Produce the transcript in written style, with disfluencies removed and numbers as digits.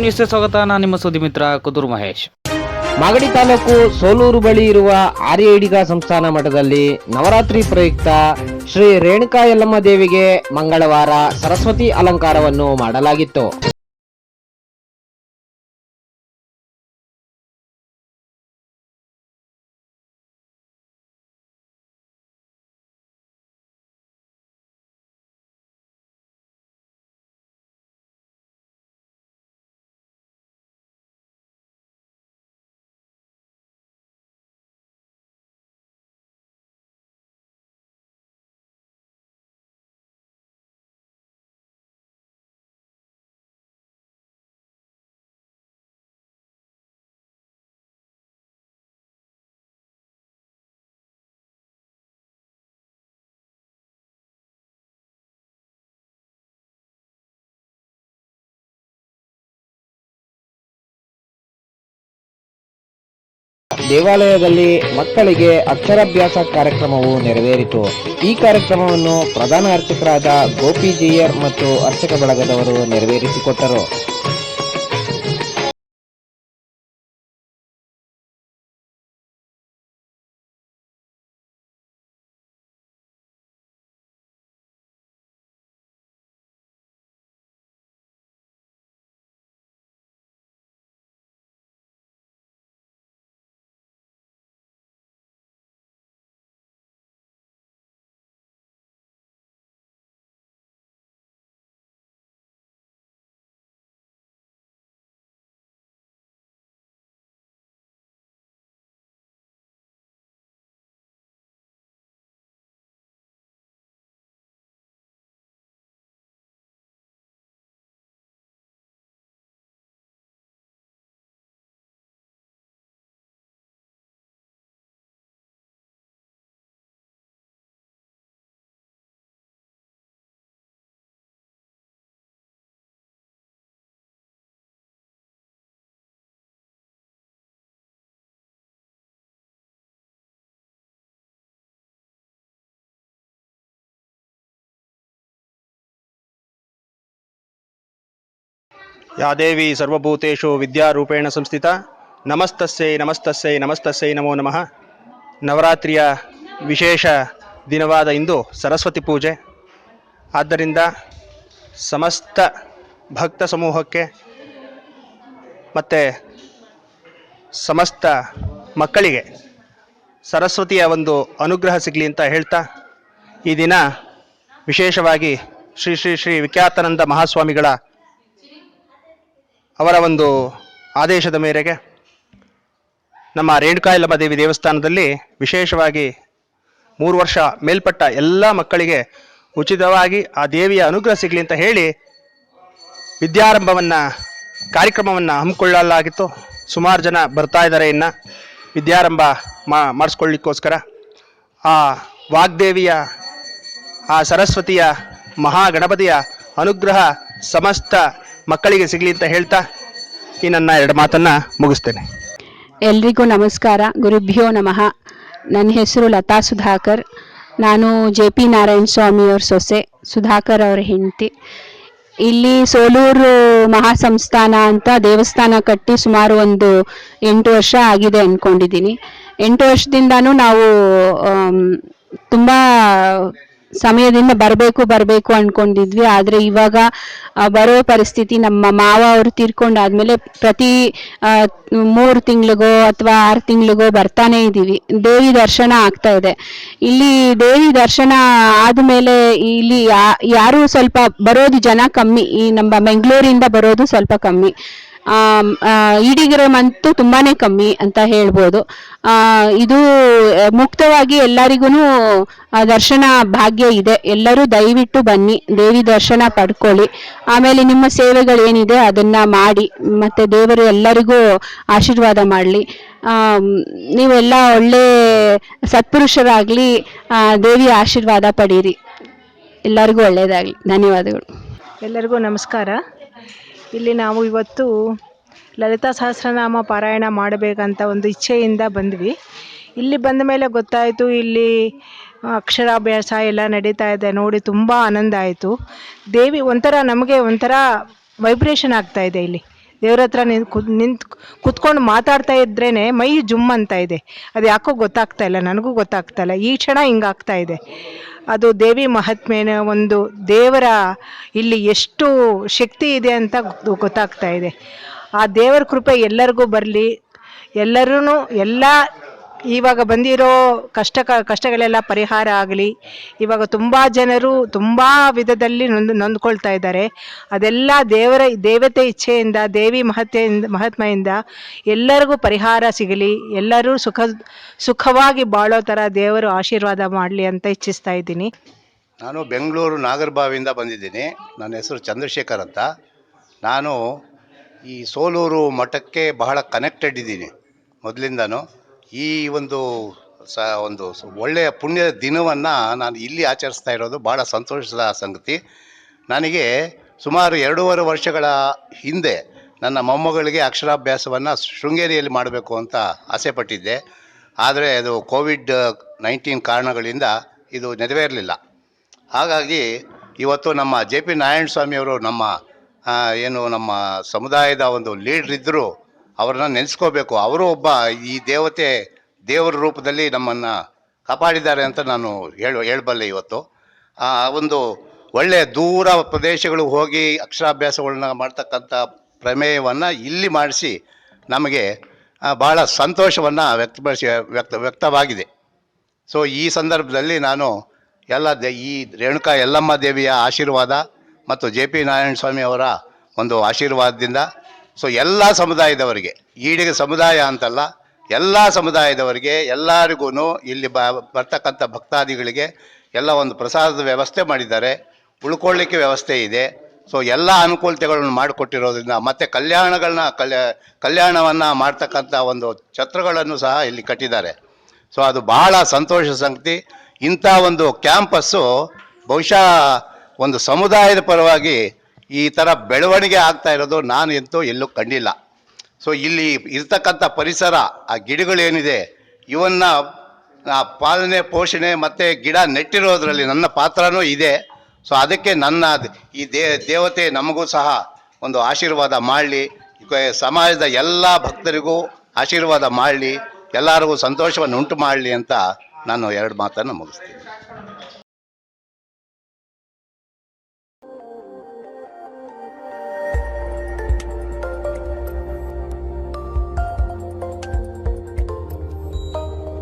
ನ್ಯೂಸ್ಗೆ ಸ್ವಾಗತ. ನಾನು ನಿಮ್ಮ ಸುದ್ದಿ ಮಿತ್ರ ಕುದೂರು ಮಹೇಶ್. ಮಾಗಡಿ ತಾಲೂಕು ಸೋಲೂರು ಬಳಿ ಇರುವ ಆರ್ಯೈಡಿಗ ಸಂಸ್ಥಾನ ಮಠದಲ್ಲಿ ನವರಾತ್ರಿ ಪ್ರಯುಕ್ತ ಶ್ರೀ ರೇಣುಕಾ ಯಲ್ಲಮ್ಮ ದೇವಿಗೆ ಮಂಗಳವಾರ ಸರಸ್ವತಿ ಅಲಂಕಾರವನ್ನು ಮಾಡಲಾಗಿತ್ತು. ದೇವಾಲಯದಲ್ಲಿ ಮಕ್ಕಳಿಗೆ ಅಕ್ಷರಾಭ್ಯಾಸ ಕಾರ್ಯಕ್ರಮವು ನೆರವೇರಿತು. ಈ ಕಾರ್ಯಕ್ರಮವನ್ನು ಪ್ರಧಾನ ಅರ್ಚಕರಾದ ಗೋಪಿ ಜಿಯರ್ ಮತ್ತು ಅರ್ಚಕ ಬಳಗದವರು ನೆರವೇರಿಸಿಕೊಟ್ಟರು. ಯಾ ದೇವಿ ಸರ್ವಭೂತೇಷು ವಿದ್ಯಾರೂಪೇಣ ಸಂಸ್ಥಿತ ನಮಸ್ತಸ್ಯೈ ನಮಸ್ತಸ್ಯೈ ನಮಸ್ತಸ್ಯೈ ನಮೋ ನಮಃ. ನವರಾತ್ರಿಯ ವಿಶೇಷ ದಿನವಾದ ಇಂದು ಸರಸ್ವತಿ ಪೂಜೆ. ಆದ್ದರಿಂದ ಸಮಸ್ತ ಭಕ್ತ ಸಮೂಹಕ್ಕೆ ಮತ್ತು ಸಮಸ್ತ ಮಕ್ಕಳಿಗೆ ಸರಸ್ವತಿಯ ಒಂದು ಅನುಗ್ರಹ ಸಿಗಲಿ ಅಂತ ಹೇಳ್ತಾ, ಈ ದಿನ ವಿಶೇಷವಾಗಿ ಶ್ರೀ ಶ್ರೀ ಶ್ರೀ ವಿಖ್ಯಾತಾನಂದ ಮಹಾಸ್ವಾಮಿಗಳ ಅವರ ಒಂದು ಆದೇಶದ ಮೇರೆಗೆ ನಮ್ಮ ರೇಣುಕಾ ಯಲ್ಲಮ್ಮ ದೇವಿ ದೇವಸ್ಥಾನದಲ್ಲಿ ವಿಶೇಷವಾಗಿ 3 ವರ್ಷ ಮೇಲ್ಪಟ್ಟ ಎಲ್ಲ ಮಕ್ಕಳಿಗೆ ಉಚಿತವಾಗಿ ಆ ದೇವಿಯ ಅನುಗ್ರಹ ಸಿಗಲಿ ಅಂತ ಹೇಳಿ ವಿದ್ಯಾರಂಭವನ್ನು ಕಾರ್ಯಕ್ರಮವನ್ನು ಹಮ್ಮಿಕೊಳ್ಳಲಾಗಿತ್ತು. ಸುಮಾರು ಜನ ಬರ್ತಾ ಇದ್ದಾರೆ ಇನ್ನು ವಿದ್ಯಾರಂಭ ಮಾಡಿಸ್ಕೊಳ್ಳಿಕ್ಕೋಸ್ಕರ. ಆ ವಾಗ್ದೇವಿಯ, ಆ ಸರಸ್ವತಿಯ, ಮಹಾಗಣಪತಿಯ ಅನುಗ್ರಹ ಸಮಸ್ತ ಮಕ್ಕಳಿಗೆ ಸಿಗಲಿ ಅಂತ ಹೇಳ್ತಾ ಈ ನನ್ನ 2 ಮಾತನ್ನು ಮುಗಿಸ್ತೇನೆ. ಎಲ್ರಿಗೂ ನಮಸ್ಕಾರ. ಗುರುಭ್ಯೋ ನಮಃ. ನನ್ನ ಹೆಸರು ಲತಾ ಸುಧಾಕರ್. ನಾನು JP ನಾರಾಯಣ ಸ್ವಾಮಿಯವ್ರ ಸೊಸೆ, ಸುಧಾಕರ್ ಅವರ ಹೆಂಡತಿ. ಇಲ್ಲಿ ಸೋಲೂರು ಮಹಾಸಂಸ್ಥಾನ ಅಂತ ದೇವಸ್ಥಾನ ಕಟ್ಟಿ ಸುಮಾರು ಒಂದು 8 ವರ್ಷ ಆಗಿದೆ ಅಂದ್ಕೊಂಡಿದ್ದೀನಿ. 8 ವರ್ಷದಿಂದನೂ ನಾವು ತುಂಬ ಸಮಯದಿಂದ ಬರಬೇಕು ಅಂದ್ಕೊಂಡಿದ್ವಿ. ಆದರೆ ಇವಾಗ ಬರೋ ಪರಿಸ್ಥಿತಿ, ನಮ್ಮ ಮಾವ ಅವರು ತೀರ್ಕೊಂಡಾದ್ಮೇಲೆ ಪ್ರತಿ 3 ತಿಂಗಳಿಗೋ ಅಥವಾ 6 ತಿಂಗಳಿಗೋ ಬರ್ತಾನೆ ಇದ್ದೀವಿ. ದೇವಿ ದರ್ಶನ ಆಗ್ತಾ ಇದೆ. ಇಲ್ಲಿ ದೇವಿ ದರ್ಶನ ಆದಮೇಲೆ ಇಲ್ಲಿ ಯಾರು ಸ್ವಲ್ಪ ಬರೋದು ಜನ ಕಮ್ಮಿ. ಈ ನಮ್ಮ ಬೆಂಗಳೂರಿಂದ ಬರೋದು ಸ್ವಲ್ಪ ಕಮ್ಮಿ. ಈಡಿಗರಮಂತೂ ತುಂಬಾನೇ ಕಮ್ಮಿ ಅಂತ ಹೇಳ್ಬೋದು. ಇದು ಮುಕ್ತವಾಗಿ ಎಲ್ಲರಿಗೂ ದರ್ಶನ ಭಾಗ್ಯ ಇದೆ. ಎಲ್ಲರೂ ದಯವಿಟ್ಟು ಬನ್ನಿ, ದೇವಿ ದರ್ಶನ ಪಡ್ಕೊಳ್ಳಿ. ಆಮೇಲೆ ನಿಮ್ಮ ಸೇವೆಗಳೇನಿದೆ ಅದನ್ನ ಮಾಡಿ, ಮತ್ತೆ ದೇವರು ಎಲ್ಲರಿಗೂ ಆಶೀರ್ವಾದ ಮಾಡಲಿ. ನೀವೆಲ್ಲ ಒಳ್ಳೆ ಸತ್ಪುರುಷರಾಗಲಿ, ದೇವಿಯ ಆಶೀರ್ವಾದ ಪಡೀರಿ. ಎಲ್ಲರಿಗೂ ಒಳ್ಳೆಯದಾಗಲಿ. ಧನ್ಯವಾದಗಳು. ಎಲ್ಲರಿಗೂ ನಮಸ್ಕಾರ. ಇಲ್ಲಿ ನಾವು ಇವತ್ತು ಲಲಿತಾ ಸಹಸ್ರನಾಮ ಪಾರಾಯಣ ಮಾಡಬೇಕಂತ ಒಂದು ಇಚ್ಛೆಯಿಂದ ಬಂದ್ವಿ. ಇಲ್ಲಿ ಬಂದ ಮೇಲೆ ಗೊತ್ತಾಯಿತು, ಇಲ್ಲಿ ಅಕ್ಷರಾಭ್ಯಾಸ ಎಲ್ಲ ನಡೀತಾ ಇದೆ. ನೋಡಿ ತುಂಬ ಆನಂದ ಆಯಿತು. ದೇವಿ ನಮಗೆ ಒಂಥರ ವೈಬ್ರೇಷನ್ ಆಗ್ತಾ ಇದೆ. ಇಲ್ಲಿ ದೇವ್ರ ಹತ್ರ ನಿಂತು ಕುತ್ಕೊಂಡು ಮಾತಾಡ್ತಾ ಇದ್ರೇ ಮೈ ಜುಮ್ ಅಂತ ಇದೆ. ಅದು ಯಾಕೋ ಗೊತ್ತಾಗ್ತಾ ಇಲ್ಲ, ನನಗೂ ಗೊತ್ತಾಗ್ತಾ ಇಲ್ಲ. ಈ ಕ್ಷಣ ಹಿಂಗಾಗ್ತಾ ಇದೆ. ಅದು ದೇವಿ ಮಹಾತ್ಮೆನ ಒಂದು ದೇವರ ಇಲ್ಲಿ ಎಷ್ಟು ಶಕ್ತಿ ಇದೆ ಅಂತ ಗೊತ್ತಾಗ್ತಾ ಇದೆ. ಆ ದೇವರ ಕೃಪೆ ಎಲ್ಲರಿಗೂ ಬರಲಿ. ಎಲ್ಲರೂ ಎಲ್ಲ ಇವಾಗ ಬಂದಿರೋ ಕಷ್ಟಗಳೆಲ್ಲ ಪರಿಹಾರ ಆಗಲಿ. ಇವಾಗ ತುಂಬ ಜನರು ತುಂಬ ವಿಧದಲ್ಲಿ ನೊಂದ್ಕೊಳ್ತಾ ಇದ್ದಾರೆ. ಅದೆಲ್ಲ ದೇವತೆ ಇಚ್ಛೆಯಿಂದ, ದೇವಿ ಮಹಾತ್ಮೆಯಿಂದ ಎಲ್ಲರಿಗೂ ಪರಿಹಾರ ಸಿಗಲಿ. ಎಲ್ಲರೂ ಸುಖವಾಗಿ ಬಾಳೋ ಥರ ದೇವರು ಆಶೀರ್ವಾದ ಮಾಡಲಿ ಅಂತ ಇಚ್ಛಿಸ್ತಾ ಇದ್ದೀನಿ. ನಾನು ಬೆಂಗಳೂರು ನಾಗರಬಾವಿಯಿಂದ ಬಂದಿದ್ದೀನಿ. ನನ್ನ ಹೆಸರು ಚಂದ್ರಶೇಖರ್ ಅಂತ. ನಾನು ಈ ಸೋಲೂರು ಮಠಕ್ಕೆ ಬಹಳ ಕನೆಕ್ಟೆಡ್ ಇದ್ದೀನಿ ಮೊದಲಿಂದನೂ. ಈ ಒಂದು ಒಳ್ಳೆಯ ಪುಣ್ಯದ ದಿನವನ್ನು ನಾನು ಇಲ್ಲಿ ಆಚರಿಸ್ತಾ ಇರೋದು ಭಾಳ ಸಂತೋಷದ ಸಂಗತಿ. ನನಗೆ ಸುಮಾರು 2.5 ವರ್ಷಗಳ ಹಿಂದೆ ನನ್ನ ಮೊಮ್ಮಗಳಿಗೆ ಅಕ್ಷರಾಭ್ಯಾಸವನ್ನು ಶೃಂಗೇರಿಯಲ್ಲಿ ಮಾಡಬೇಕು ಅಂತ ಆಸೆಪಟ್ಟಿದ್ದೆ. ಆದರೆ ಅದು ಕೋವಿಡ್-19 ಕಾರಣಗಳಿಂದ ಇದು ನೆರವೇರಲಿಲ್ಲ. ಹಾಗಾಗಿ ಇವತ್ತು ನಮ್ಮ JP ನಾರಾಯಣ ಸ್ವಾಮಿಯವರು ನಮ್ಮ ಸಮುದಾಯದ ಒಂದು ಲೀಡ್ರ್ ಇದ್ದರು. ಅವ್ರನ್ನ ನೆನೆಸ್ಕೋಬೇಕು. ಅವರು ಒಬ್ಬ ಈ ದೇವರ ರೂಪದಲ್ಲಿ ನಮ್ಮನ್ನು ಕಾಪಾಡಿದ್ದಾರೆ ಅಂತ ನಾನು ಹೇಳಬಲ್ಲೆ. ಇವತ್ತು ಒಂದು ಒಳ್ಳೆಯ ದೂರ ಪ್ರದೇಶಗಳಿಗೆ ಹೋಗಿ ಅಕ್ಷರಾಭ್ಯಾಸಗಳನ್ನ ಮಾಡ್ತಕ್ಕಂಥ ಪ್ರಮೇಯವನ್ನು ಇಲ್ಲಿ ಮಾಡಿಸಿ ನಮಗೆ ಭಾಳ ಸಂತೋಷವನ್ನು ವ್ಯಕ್ತವಾಗಿದೆ. ಸೊ ಈ ಸಂದರ್ಭದಲ್ಲಿ ನಾನು ಈ ರೇಣುಕಾ ಯಲ್ಲಮ್ಮ ದೇವಿಯ ಆಶೀರ್ವಾದ ಮತ್ತು JP ನಾರಾಯಣ ಸ್ವಾಮಿ ಅವರ ಒಂದು ಆಶೀರ್ವಾದದಿಂದ ಸೊ ಎಲ್ಲ ಸಮುದಾಯದವರಿಗೆ, ಈಡಿಗ ಸಮುದಾಯ ಅಂತಲ್ಲ, ಎಲ್ಲ ಸಮುದಾಯದವರಿಗೆ ಎಲ್ಲರಿಗೂ ಇಲ್ಲಿ ಬರ್ತಕ್ಕಂಥ ಭಕ್ತಾದಿಗಳಿಗೆ ಎಲ್ಲ ಒಂದು ಪ್ರಸಾದದ ವ್ಯವಸ್ಥೆ ಮಾಡಿದ್ದಾರೆ. ಉಳ್ಕೊಳ್ಳಿಕ್ಕೆ ವ್ಯವಸ್ಥೆ ಇದೆ. ಸೊ ಎಲ್ಲ ಅನುಕೂಲತೆಗಳನ್ನು ಮಾಡಿಕೊಟ್ಟಿರೋದ್ರಿಂದ ಮತ್ತು ಕಲ್ಯಾಣವನ್ನು ಮಾಡ್ತಕ್ಕಂಥ ಒಂದು ಛತ್ರಗಳನ್ನು ಸಹ ಇಲ್ಲಿ ಕಟ್ಟಿದ್ದಾರೆ. ಸೊ ಅದು ಬಹಳ ಸಂತೋಷ ಸಂಗತಿ. ಇಂಥ ಒಂದು ಕ್ಯಾಂಪಸ್ಸು ಬಹುಶಃ ಒಂದು ಸಮುದಾಯದ ಪರವಾಗಿ ಈ ಥರ ಬೆಳವಣಿಗೆ ಆಗ್ತಾ ಇರೋದು ನಾನು ಎಲ್ಲೂ ಕಂಡಿಲ್ಲ. ಸೊ ಇಲ್ಲಿ ಇರ್ತಕ್ಕಂಥ ಪರಿಸರ, ಆ ಗಿಡಗಳೇನಿದೆ ಇವನ್ನು ಪಾಲನೆ ಪೋಷಣೆ ಮತ್ತು ಗಿಡ ನೆಟ್ಟಿರೋದ್ರಲ್ಲಿ ನನ್ನ ಪಾತ್ರನೂ ಇದೆ. ಸೊ ಅದಕ್ಕೆ ಈ ದೇವತೆ ನಮಗೂ ಸಹ ಒಂದು ಆಶೀರ್ವಾದ ಮಾಡಲಿ, ಸಮಾಜದ ಎಲ್ಲ ಭಕ್ತರಿಗೂ ಆಶೀರ್ವಾದ ಮಾಡಲಿ, ಎಲ್ಲರಿಗೂ ಸಂತೋಷವನ್ನು ಉಂಟು ಮಾಡಲಿ ಅಂತ ನಾನು 2 ಮಾತನ್ನು ಮುಗಿಸ್ತೀನಿ.